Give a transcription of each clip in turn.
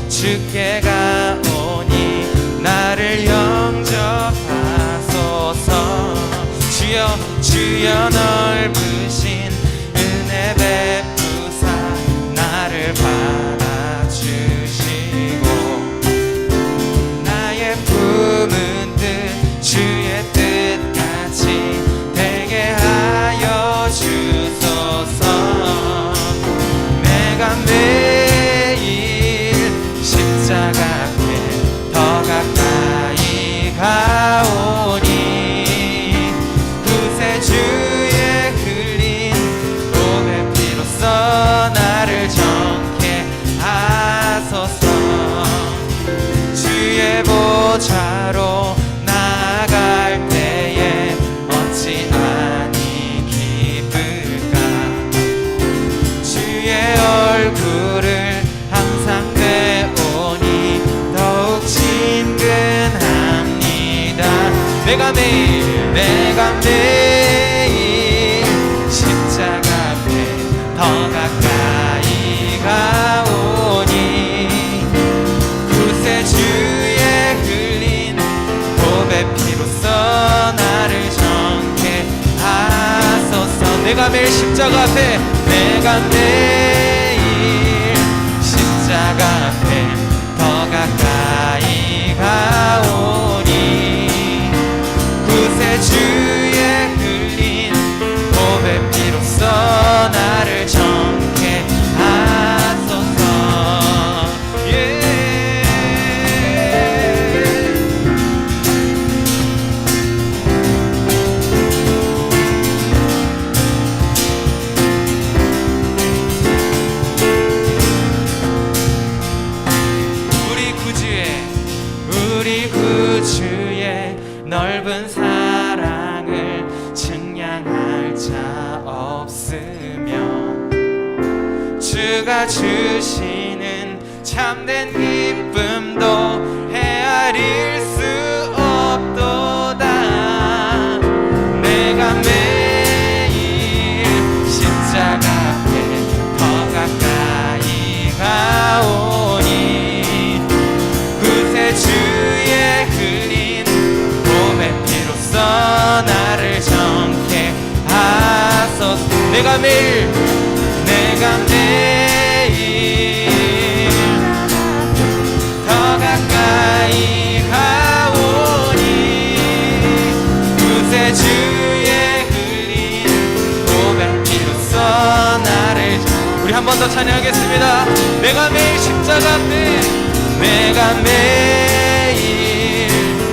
주께 가오니 나를 영접하소서. 주여 주여 넓으신 은혜 베푸사 나를 받아주시고 나의 품은 뜻 주의 뜻같이 되게 하여 주소서. 내가 십자가 앞에 더 가까이 가오니 구세주의 흘린 보배 피로써 나를 정케 하소서. 주의 보좌로 나아갈 때에 어찌 아니 기쁠까. 주의 얼굴을 항상 내가 매일 십자가 앞에 더 가까이 가오니 구세주의 흘린 보배 피로써 나를 정케 하소서. 내가 매일 십자가 앞에 십자가 앞에 더 가까이 가오니 구세주의 흘린 보배 피로써 나를 정케 하소서. 우리 구주의 넓은 사랑을 측량할 자 없으며 주가 주시는 참된 기쁨도 헤아릴 수 없도다. 내가 매일 십자가 앞에 더 가까이 가오니 구세주의 흘린 보배 피로써 나를 정케 하소서. 내가 매일 더 가까이 가오니 구세주의 흘린 보배 피로써 나를. 우리 한 번 더 찬양하겠습니다. 내가 매일 십자가 앞에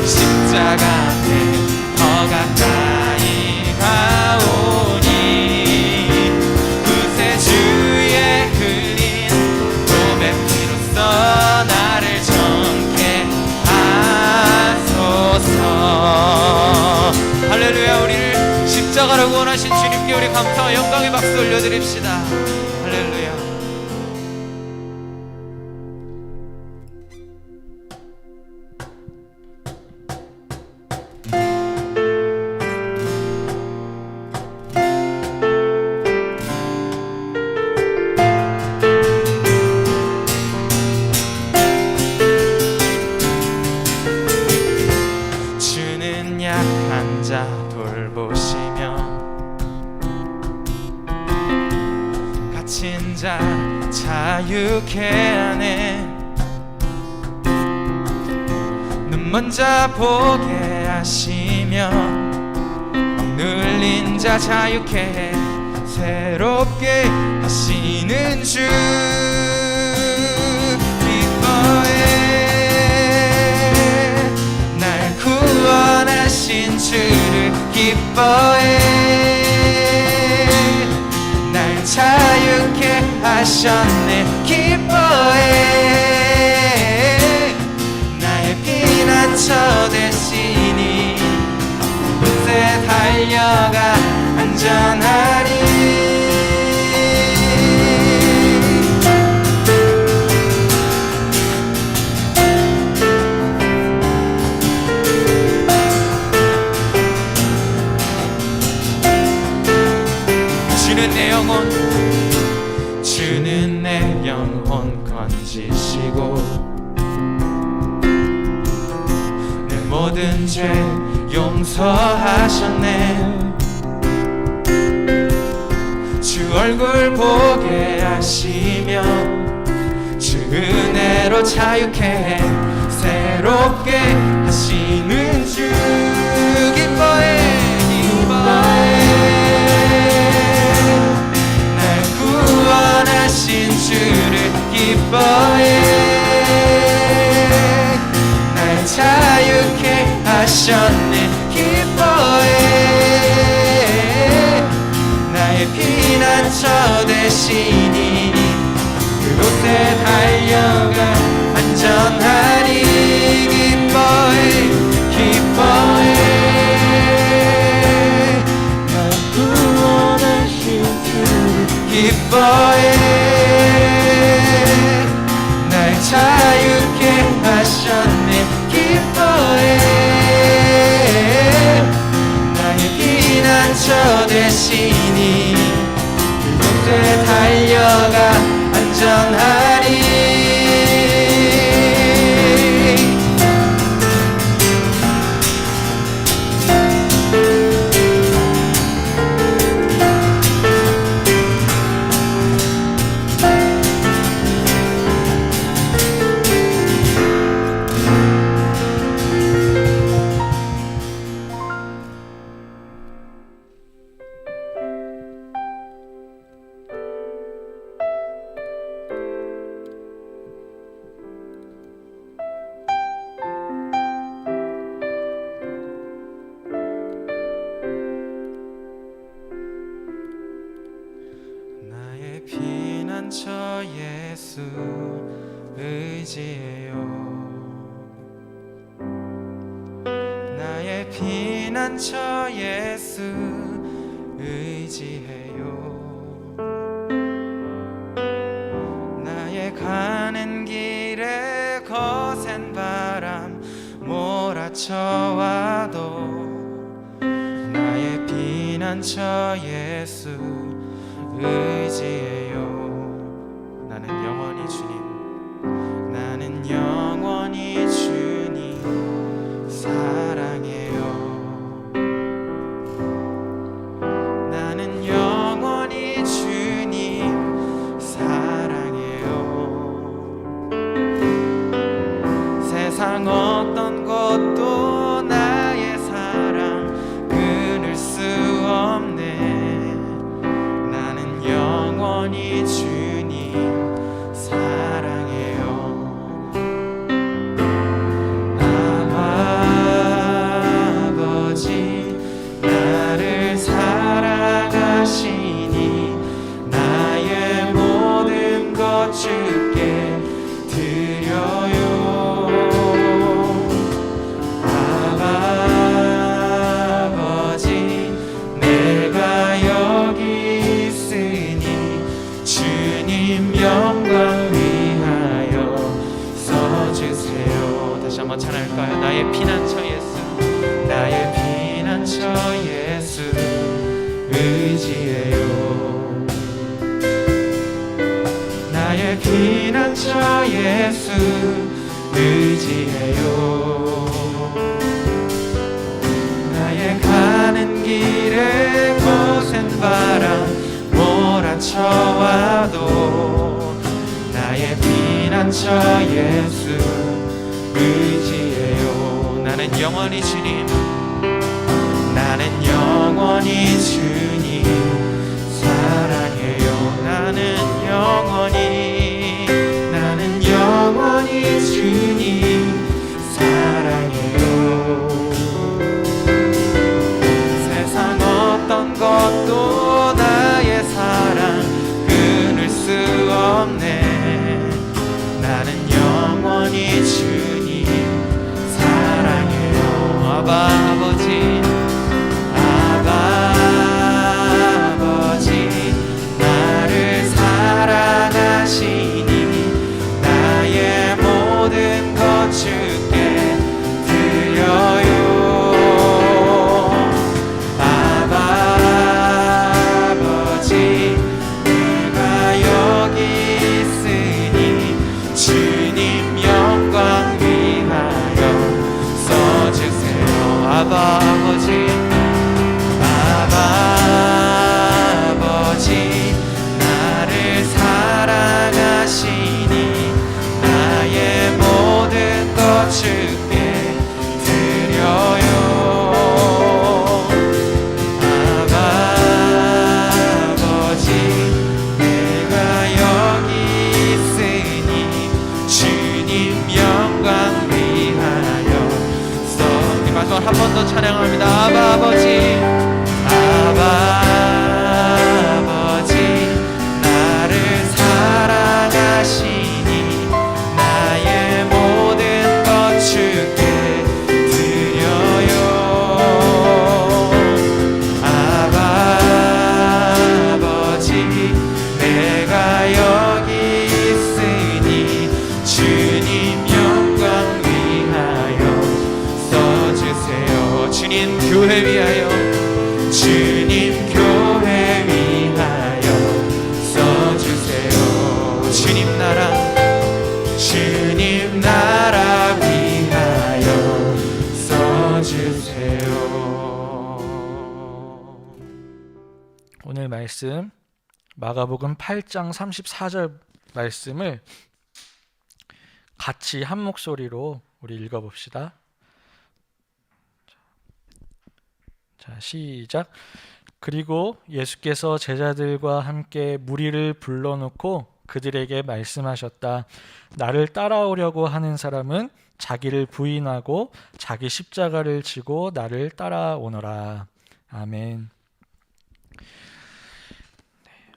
십자가 앞에 더 가까이 가오니 구세주의 흘린 보배 피로써 나를 정케 하소서. 할렐루야. 우리를 십자가로 구원하신 주님께 우리 감사와 영광의 박수 올려드립시다. 할렐루야. 약한 자 돌보시며 갇힌 자 자유케 하네. 눈먼 자 보게 하시며 눌린 자 자유케 해 새롭게 하시는 주 기뻐해. 날 구원하신 주를 기뻐해. 기뻐해 날 자유케 하셨네 기뻐해 나의 피난처 되시니 그곳에 달려가 안전하리 주는 내 영혼 건지시고 내 모든 죄 용서하셨네 주 얼굴 보게 하시며 주 은혜로 자유케 해 새롭게 하시는 주 기뻐해 구원하신 주를 기뻐해 날 자유케 하셨네 기뻐해 나의 피난처 되시니 그곳에 달려가 안전하리 기뻐해 기뻐해 날 구원하신 주를 기뻐해 날 자유케 하셨네 기뻐해 나의 피난처 되시니 그곳에 달려가 안전하리 피난처 예수 의지해요 나의 피난처 예수 의지해요 나의 가는 길에 거센 바람 몰아쳐와도 나의 피난처 예수 의지해요 나는 영원히 주님 나는 영원히 주님 사랑해요 나는 영원히 주님 사랑해요 세상 어떤 것도 나의 사랑 끊을 수 없네 영원히 주님 사랑해요 아버지 나를 사랑하시니 나의 모든 것 주께 드려요 아버지 내가 여기 주님 영광 위하여 써주세요 다시 한번 찬양할까요 나의 피난처 예수 나의 피난처 예수 의지해요 나의 피난처 예수 의지해요 나의 가는 길에 거센 바람 몰아쳐와도 나의 피난처 예수 의지해요 나는 영원히 주님 나는 영원히 주님 사랑해요 나는 영원히 주님 사랑해요 세상 아바 아버지 나를 사랑하시니 나의 모든 것 주께 드려요. 아바 아버지 내가 여기 있으니 주님 영광 위하여 이 마지막 한 번 더 찬양합니다. 아바 아버지 나를 사랑하시니 나의 모든 것 주께 드려요. 아바 아버지 내가 여기 있으니 주님 영광 위하여 써주세요. 주님 교회 위하여 주님 교회 위하여 써주세요. 주님 나라 위하여 써주세요. 오늘 말씀 마가복음 8장 34절 말씀을 같이 한 목소리로 우리 읽어봅시다. 자, 시작. 그리고 예수께서 제자들과 함께 무리를 불러놓고 그들에게 말씀하셨다. 나를 따라오려고 하는 사람은 자기를 부인하고 자기 십자가를 지고 나를 따라오너라. 아멘.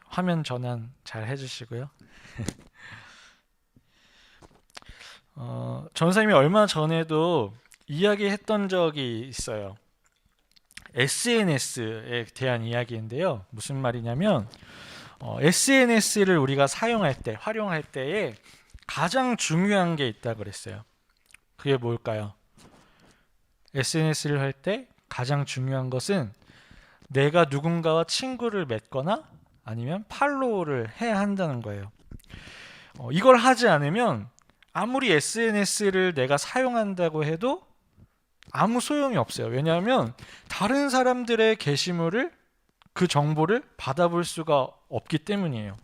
화면 전환 잘 해주시고요. 전사님이 얼마 전에도 이야기했던 적이 있어요. SNS에 대한 이야기인데요. 무슨 말이냐면 SNS를 우리가 사용할 때, 활용할 때에 가장 중요한 게 있다고 그랬어요. 그게 뭘까요? SNS를 할 때 가장 중요한 것은 내가 누군가와 친구를 맺거나 아니면 팔로우를 해야 한다는 거예요. 이걸 하지 않으면 아무리 SNS를 내가 사용한다고 해도 아무 소용이 없어요. 왜냐하면 다른 사람들의 게시물을, 그 정보를 받아볼 수가 없기 때문이에요.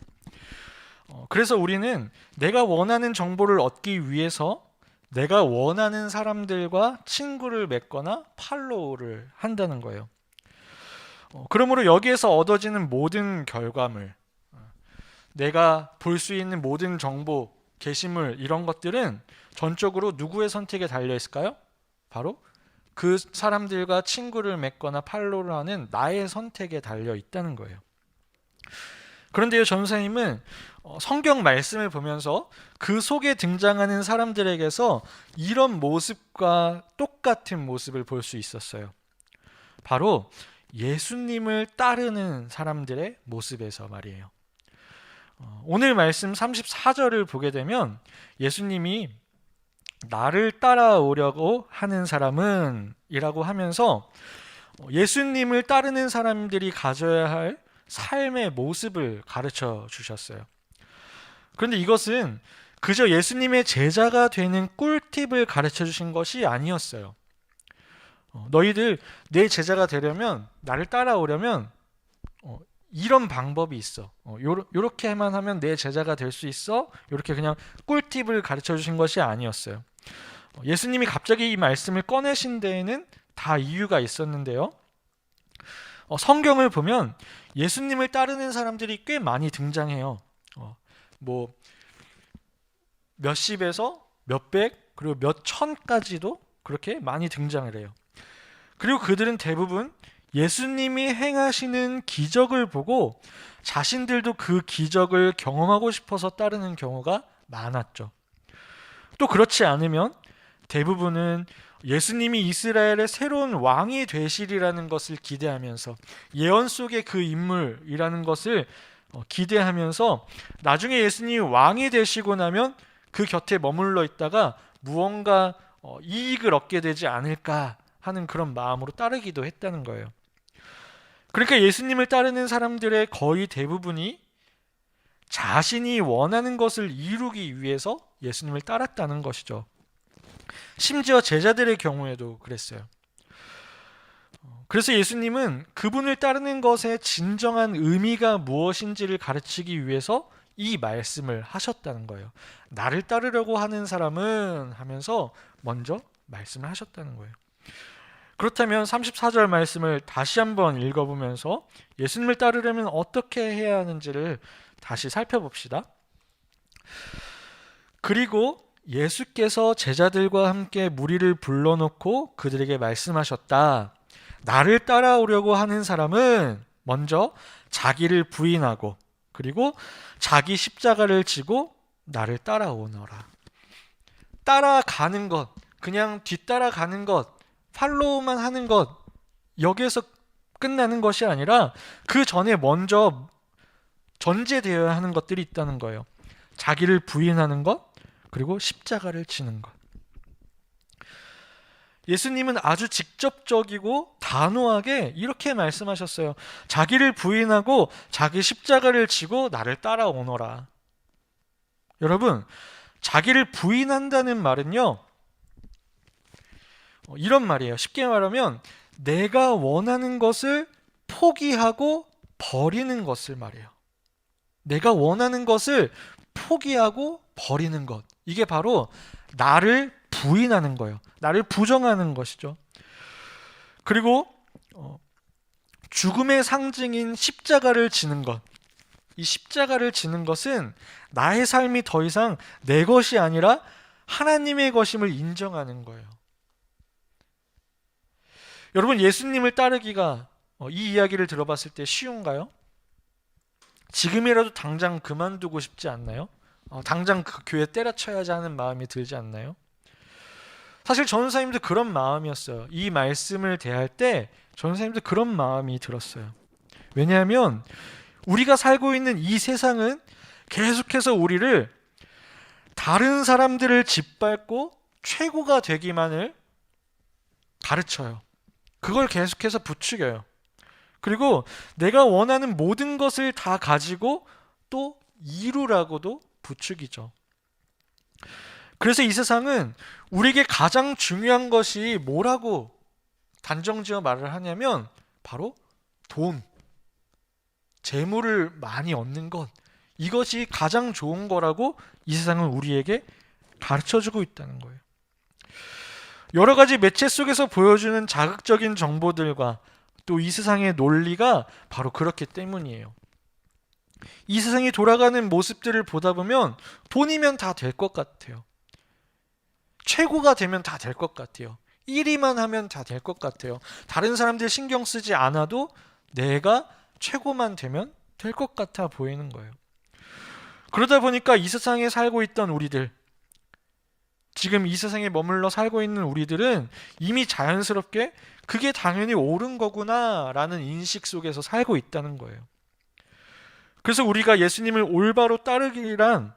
그래서 우리는 내가 원하는 정보를 얻기 위해서 내가 원하는 사람들과 친구를 맺거나 팔로우를 한다는 거예요. 그러므로 여기에서 얻어지는 모든 결과물, 내가 볼 수 있는 모든 정보, 게시물 이런 것들은 전적으로 누구의 선택에 달려 있을까요? 바로 그 사람들과 친구를 맺거나 팔로우를 하는 나의 선택에 달려 있다는 거예요. 그런데요, 전사님은 성경 말씀을 보면서 그 속에 등장하는 사람들에게서 이런 모습과 똑같은 모습을 볼 수 있었어요. 바로 예수님을 따르는 사람들의 모습에서 말이에요. 오늘 말씀 34절을 보게 되면 예수님이 나를 따라오려고 하는 사람은 이라고 하면서 예수님을 따르는 사람들이 가져야 할 삶의 모습을 가르쳐 주셨어요. 그런데 이것은 그저 예수님의 제자가 되는 꿀팁을 가르쳐 주신 것이 아니었어요. 너희들 내 제자가 되려면, 나를 따라오려면 이런 방법이 있어. 요렇게만 하면 내 제자가 될 수 있어. 이렇게 그냥 꿀팁을 가르쳐 주신 것이 아니었어요. 예수님이 갑자기 이 말씀을 꺼내신 데에는 다 이유가 있었는데요. 성경을 보면 예수님을 따르는 사람들이 꽤 많이 등장해요. 뭐 몇십에서 몇백 그리고 몇천까지도 그렇게 많이 등장을 해요. 그리고 그들은 대부분 예수님이 행하시는 기적을 보고 자신들도 그 기적을 경험하고 싶어서 따르는 경우가 많았죠. 또 그렇지 않으면 대부분은 예수님이 이스라엘의 새로운 왕이 되시리라는 것을 기대하면서 예언 속의 그 인물이라는 것을 기대하면서 나중에 예수님이 왕이 되시고 나면 그 곁에 머물러 있다가 무언가 이익을 얻게 되지 않을까 하는 그런 마음으로 따르기도 했다는 거예요. 그러니까 예수님을 따르는 사람들의 거의 대부분이 자신이 원하는 것을 이루기 위해서 예수님을 따랐다는 것이죠. 심지어 제자들의 경우에도 그랬어요. 그래서 예수님은 그분을 따르는 것의 진정한 의미가 무엇인지를 가르치기 위해서 이 말씀을 하셨다는 거예요. 나를 따르려고 하는 사람은 하면서 먼저 말씀을 하셨다는 거예요. 그렇다면 34절 말씀을 다시 한번 읽어보면서 예수님을 따르려면 어떻게 해야 하는지를 다시 살펴봅시다. 그리고 예수께서 제자들과 함께 무리를 불러놓고 그들에게 말씀하셨다. 나를 따라오려고 하는 사람은 먼저 자기를 부인하고 그리고 자기 십자가를 지고 나를 따라오너라. 따라가는 것, 그냥 뒤따라가는 것, 팔로우만 하는 것, 여기에서 끝나는 것이 아니라 그 전에 먼저 전제되어야 하는 것들이 있다는 거예요. 자기를 부인하는 것, 그리고 십자가를 지는 것. 예수님은 아주 직접적이고 단호하게 이렇게 말씀하셨어요. 자기를 부인하고 자기 십자가를 지고 나를 따라오너라. 여러분, 자기를 부인한다는 말은요, 이런 말이에요. 쉽게 말하면 내가 원하는 것을 포기하고 버리는 것을 말해요. 내가 원하는 것을 포기하고 버리는 것. 이게 바로 나를 부인하는 거예요. 나를 부정하는 것이죠. 그리고 죽음의 상징인 십자가를 지는 것. 이 십자가를 지는 것은 나의 삶이 더 이상 내 것이 아니라 하나님의 것임을 인정하는 거예요. 여러분, 예수님을 따르기가 이 이야기를 들어봤을 때 쉬운가요? 지금이라도 당장 그만두고 싶지 않나요? 당장 그 교회 때려쳐야지 하는 마음이 들지 않나요? 사실 전도사님도 그런 마음이었어요. 이 말씀을 대할 때 전도사님도 그런 마음이 들었어요. 왜냐하면 우리가 살고 있는 이 세상은 계속해서 우리를 다른 사람들을 짓밟고 최고가 되기만을 가르쳐요. 그걸 계속해서 부추겨요. 그리고 내가 원하는 모든 것을 다 가지고 또 이루라고도 부추기죠. 그래서 이 세상은 우리에게 가장 중요한 것이 뭐라고 단정지어 말을 하냐면 바로 돈, 재물을 많이 얻는 것, 이것이 가장 좋은 거라고 이 세상은 우리에게 가르쳐주고 있다는 거예요. 여러 가지 매체 속에서 보여주는 자극적인 정보들과 또 이 세상의 논리가 바로 그렇기 때문이에요. 이 세상이 돌아가는 모습들을 보다 보면 돈이면 다 될 것 같아요. 최고가 되면 다 될 것 같아요. 1위만 하면 다 될 것 같아요. 다른 사람들 신경 쓰지 않아도 내가 최고만 되면 될 것 같아 보이는 거예요. 그러다 보니까 이 세상에 살고 있던 우리들, 지금 이 세상에 머물러 살고 있는 우리들은 이미 자연스럽게 그게 당연히 옳은 거구나 라는 인식 속에서 살고 있다는 거예요. 그래서 우리가 예수님을 올바로 따르기란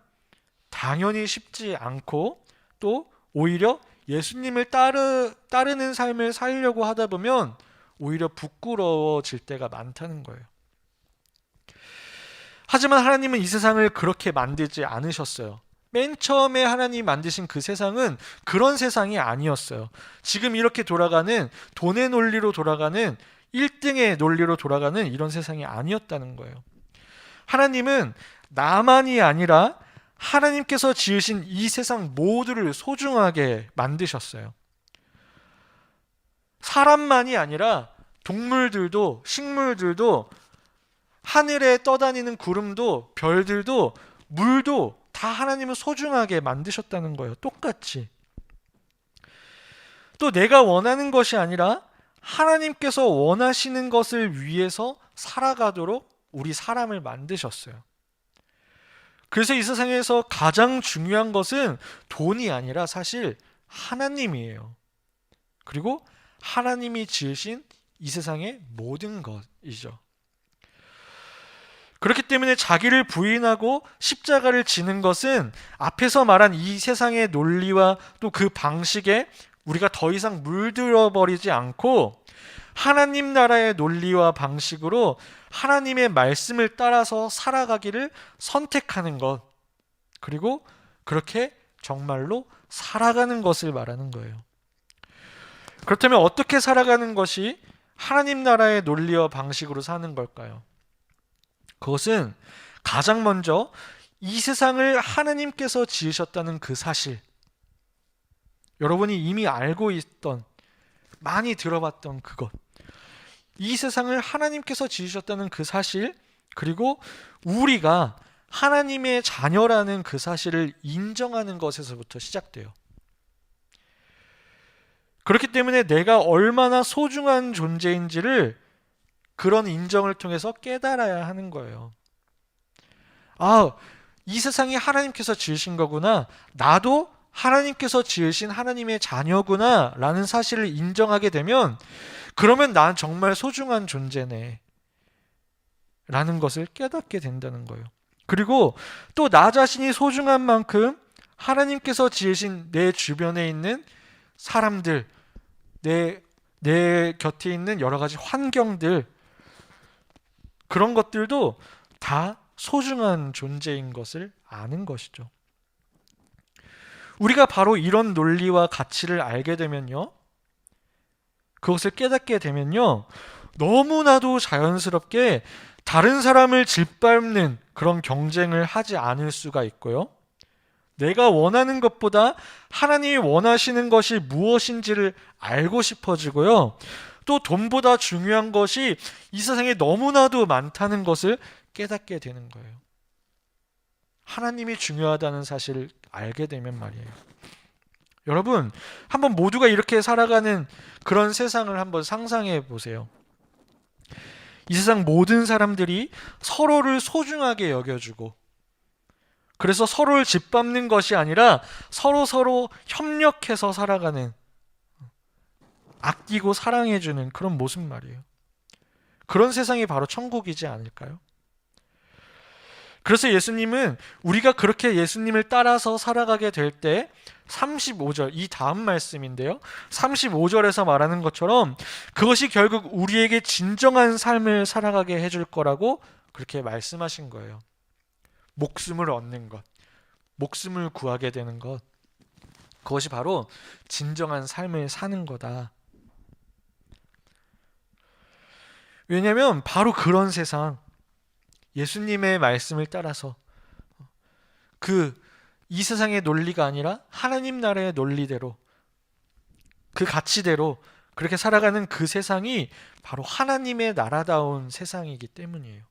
당연히 쉽지 않고 또 오히려 예수님을 따르는 삶을 살려고 하다 보면 오히려 부끄러워질 때가 많다는 거예요. 하지만 하나님은 이 세상을 그렇게 만들지 않으셨어요. 맨 처음에 하나님이 만드신 그 세상은 그런 세상이 아니었어요. 지금 이렇게 돌아가는 돈의 논리로 돌아가는 1등의 논리로 돌아가는 이런 세상이 아니었다는 거예요. 하나님은 나만이 아니라 하나님께서 지으신 이 세상 모두를 소중하게 만드셨어요. 사람만이 아니라 동물들도 식물들도 하늘에 떠다니는 구름도 별들도 물도 다 하나님은 소중하게 만드셨다는 거예요. 똑같이. 또 내가 원하는 것이 아니라 하나님께서 원하시는 것을 위해서 살아가도록 우리 사람을 만드셨어요. 그래서 이 세상에서 가장 중요한 것은 돈이 아니라 사실 하나님이에요. 그리고 하나님이 지으신 이 세상의 모든 것이죠. 그렇기 때문에 자기를 부인하고 십자가를 지는 것은 앞에서 말한 이 세상의 논리와 또 그 방식에 우리가 더 이상 물들어 버리지 않고 하나님 나라의 논리와 방식으로 하나님의 말씀을 따라서 살아가기를 선택하는 것, 그리고 그렇게 정말로 살아가는 것을 말하는 거예요. 그렇다면 어떻게 살아가는 것이 하나님 나라의 논리와 방식으로 사는 걸까요? 그것은 가장 먼저 이 세상을 하나님께서 지으셨다는 그 사실, 여러분이 이미 알고 있던, 많이 들어봤던 그것, 이 세상을 하나님께서 지으셨다는 그 사실, 그리고 우리가 하나님의 자녀라는 그 사실을 인정하는 것에서부터 시작돼요. 그렇기 때문에 내가 얼마나 소중한 존재인지를 그런 인정을 통해서 깨달아야 하는 거예요. 아, 이 세상이 하나님께서 지으신 거구나. 나도 하나님께서 지으신 하나님의 자녀구나 라는 사실을 인정하게 되면, 그러면 난 정말 소중한 존재네 라는 것을 깨닫게 된다는 거예요. 그리고 또 나 자신이 소중한 만큼 하나님께서 지으신 내 주변에 있는 사람들, 내 곁에 있는 여러 가지 환경들, 그런 것들도 다 소중한 존재인 것을 아는 것이죠. 우리가 바로 이런 논리와 가치를 알게 되면요, 그것을 깨닫게 되면요, 너무나도 자연스럽게 다른 사람을 짓밟는 그런 경쟁을 하지 않을 수가 있고요, 내가 원하는 것보다 하나님이 원하시는 것이 무엇인지를 알고 싶어지고요, 또 돈보다 중요한 것이 이 세상에 너무나도 많다는 것을 깨닫게 되는 거예요. 하나님이 중요하다는 사실을 알게 되면 말이에요. 여러분, 한번 모두가 이렇게 살아가는 그런 세상을 한번 상상해 보세요. 이 세상 모든 사람들이 서로를 소중하게 여겨주고, 그래서 서로를 짓밟는 것이 아니라 서로 협력해서 살아가는, 아끼고 사랑해주는 그런 모습 말이에요. 그런 세상이 바로 천국이지 않을까요? 그래서 예수님은 우리가 그렇게 예수님을 따라서 살아가게 될 때 35절, 이 다음 말씀인데요, 35절에서 말하는 것처럼 그것이 결국 우리에게 진정한 삶을 살아가게 해줄 거라고 그렇게 말씀하신 거예요. 목숨을 얻는 것, 목숨을 구하게 되는 것, 그것이 바로 진정한 삶을 사는 거다. 왜냐하면 바로 그런 세상, 예수님의 말씀을 따라서 이 세상의 논리가 아니라 하나님 나라의 논리대로, 그 가치대로 그렇게 살아가는 그 세상이 바로 하나님의 나라다운 세상이기 때문이에요.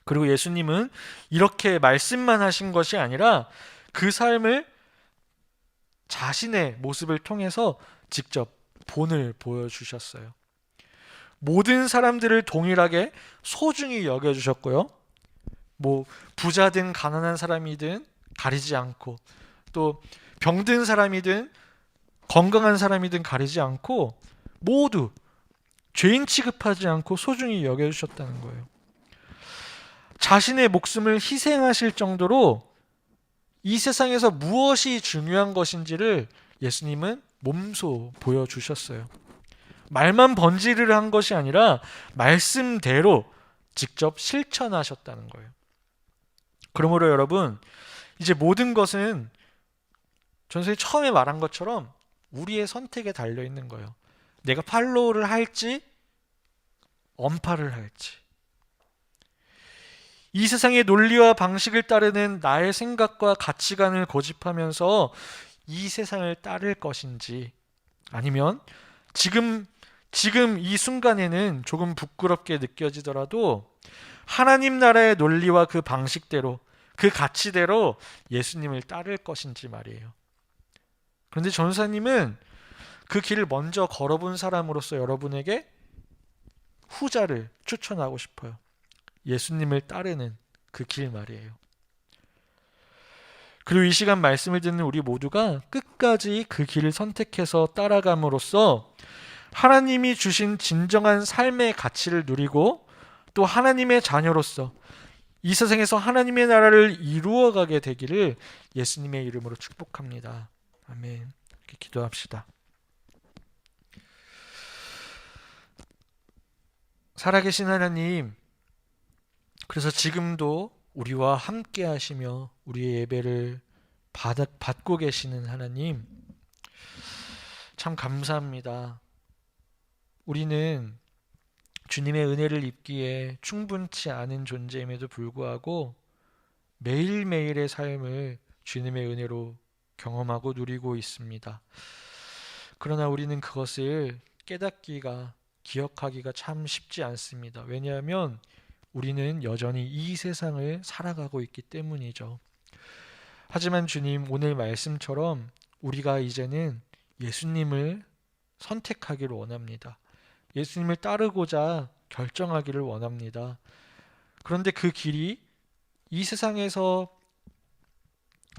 그리고 예수님은 이렇게 말씀만 하신 것이 아니라 그 삶을 자신의 모습을 통해서 직접 본을 보여주셨어요. 모든 사람들을 동일하게 소중히 여겨주셨고요, 부자든 가난한 사람이든 가리지 않고, 또 병든 사람이든 건강한 사람이든 가리지 않고 모두 죄인 취급하지 않고 소중히 여겨주셨다는 거예요. 자신의 목숨을 희생하실 정도로 이 세상에서 무엇이 중요한 것인지를 예수님은 몸소 보여주셨어요. 말만 번지르르 한 것이 아니라 말씀대로 직접 실천하셨다는 거예요. 그러므로 여러분, 이제 모든 것은 전선이 처음에 말한 것처럼 우리의 선택에 달려 있는 거예요. 내가 팔로우를 할지 언팔을 할지, 이 세상의 논리와 방식을 따르는 나의 생각과 가치관을 고집하면서 이 세상을 따를 것인지, 아니면 지금 이 순간에는 조금 부끄럽게 느껴지더라도 하나님 나라의 논리와 그 방식대로, 그 가치대로 예수님을 따를 것인지 말이에요. 그런데 전사님은 그 길을 먼저 걸어본 사람으로서 여러분에게 후자를 추천하고 싶어요. 예수님을 따르는 그 길 말이에요. 그리고 이 시간 말씀을 듣는 우리 모두가 끝까지 그 길을 선택해서 따라감으로써 하나님이 주신 진정한 삶의 가치를 누리고, 또 하나님의 자녀로서 이 세상에서 하나님의 나라를 이루어가게 되기를 예수님의 이름으로 축복합니다. 아멘. 이렇게 기도합시다. 살아계신 하나님, 그래서 지금도 우리와 함께 하시며 우리의 예배를 받고 계시는 하나님, 참 감사합니다. 우리는 주님의 은혜를 입기에 충분치 않은 존재임에도 불구하고 매일매일의 삶을 주님의 은혜로 경험하고 누리고 있습니다. 그러나 우리는 그것을 깨닫기가, 기억하기가 참 쉽지 않습니다. 왜냐하면 우리는 여전히 이 세상을 살아가고 있기 때문이죠. 하지만 주님 오늘 말씀처럼 우리가 이제는 예수님을 선택하기를 원합니다. 예수님을 따르고자 결정하기를 원합니다. 그런데 그 길이 이 세상에서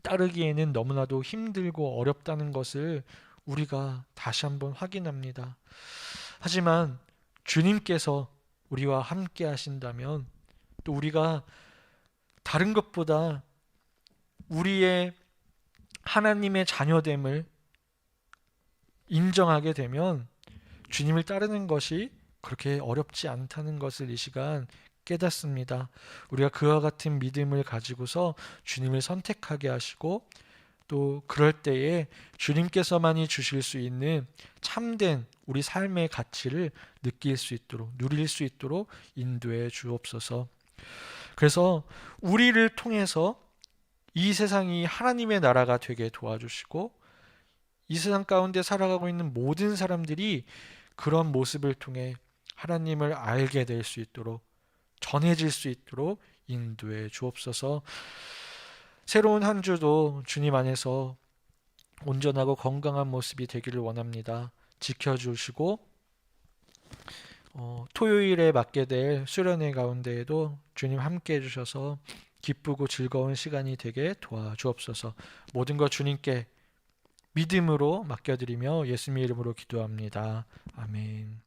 따르기에는 너무나도 힘들고 어렵다는 것을 우리가 다시 한번 확인합니다. 하지만 주님께서 우리와 함께 하신다면, 또 우리가 다른 것보다 우리의 하나님의 자녀됨을 인정하게 되면 주님을 따르는 것이 그렇게 어렵지 않다는 것을 이 시간 깨닫습니다. 우리가 그와 같은 믿음을 가지고서 주님을 선택하게 하시고, 또 그럴 때에 주님께서만이 주실 수 있는 참된 우리 삶의 가치를 느낄 수 있도록, 누릴 수 있도록 인도해 주옵소서. 그래서 우리를 통해서 이 세상이 하나님의 나라가 되게 도와주시고, 이 세상 가운데 살아가고 있는 모든 사람들이 그런 모습을 통해 하나님을 알게 될 수 있도록, 전해질 수 있도록 인도해 주옵소서. 새로운 한 주도 주님 안에서 온전하고 건강한 모습이 되기를 원합니다. 지켜주시고 토요일에 맞게 될 수련회 가운데에도 주님 함께 해주셔서 기쁘고 즐거운 시간이 되게 도와주옵소서. 모든 것 주님께 믿음으로 맡겨드리며 예수님의 이름으로 기도합니다. 아멘.